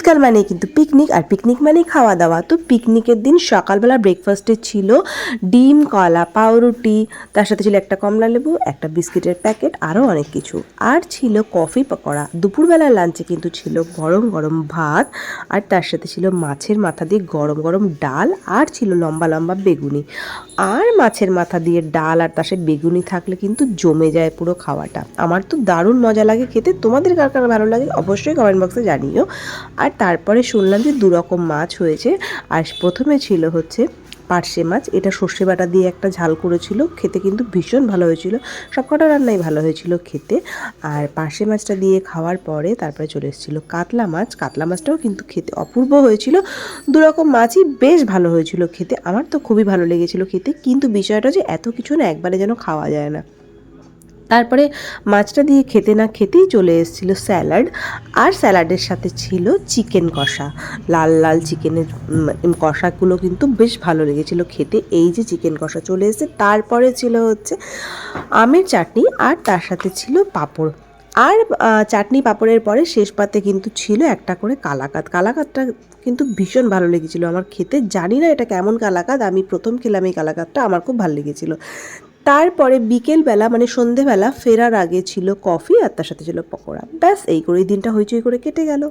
শীতকাল মানেই কিন্তু পিকনিক, আর পিকনিক মানেই খাওয়া দাওয়া। তো পিকনিকের দিন সকালবেলা ব্রেকফাস্টে ছিল ডিম, কলা, পাউরুটি, তার সাথে ছিল একটা কমলা লেবু, একটা বিস্কিটের প্যাকেট, আরও অনেক কিছু। আর ছিল কফি পকোড়া। দুপুরবেলার লাঞ্চে কিন্তু ছিল গরম গরম ভাত, আর তার সাথে ছিল মাছের মাথা দিয়ে গরম গরম ডাল, আর ছিল লম্বা লম্বা বেগুনি। আর মাছের মাথা দিয়ে ডাল আর তার সাথে বেগুনি থাকলে কিন্তু জমে যায় পুরো খাওয়াটা। আমার তো দারুণ মজা লাগে খেতে। তোমাদের কার কার ভালো লাগে অবশ্যই কমেন্ট বক্সে জানিও। আর তারপরে শুনলাম যে 2 রকম মাছ হয়েছে। আর প্রথমে ছিল হচ্ছে পার্শে মাছ, এটা সর্ষে বাটা দিয়ে একটা ঝাল করেছিল, খেতে কিন্তু ভীষণ ভালো হয়েছিল। সবকটা রান্নাই ভালো হয়েছিল খেতে। আর পার্শে মাছটা দিয়ে খাওয়ার পরে তারপরে চলে এসেছিলো কাতলা মাছ। কাতলা মাছটাও কিন্তু খেতে অপূর্ব হয়েছিল। 2 রকম মাছই বেশ ভালো হয়েছিল খেতে। আমার তো খুবই ভালো লেগেছিল খেতে, কিন্তু বিষয়টা যে এত কিছু না একবারে যেন খাওয়া যায় না। তারপরে মাছটা দিয়ে খেতে না খেতেই চলে এসেছিলো স্যালাড, আর স্যালাডের সাথে ছিল চিকেন কষা। লাল লাল চিকেনের কষাগুলো কিন্তু বেশ ভালো লেগেছিলো খেতে। এই যে চিকেন কষা চলে এসেছে, তারপরে ছিল হচ্ছে আমের চাটনি, আর তার সাথে ছিল পাঁপড়। আর চাটনি পাঁপড়ের পরে শেষ পাতে কিন্তু ছিল একটা করে কালাকাঁদ। কালাকাঁদটা কিন্তু ভীষণ ভালো লেগেছিলো আমার খেতে। জানি না এটা কেমন কালাকাঁদ, আমি প্রথম খেলাম এই কালাকাঁদটা, আমার খুব ভালো লেগেছিলো। তারপরে বিকেলবেলা মানে সন্ধেবেলা ফেরার আগে ছিল কফি, আর তার সাথে ছিল পকোড়া। ব্যাস এই করেই দিনটা হইচই করে কেটে গেল।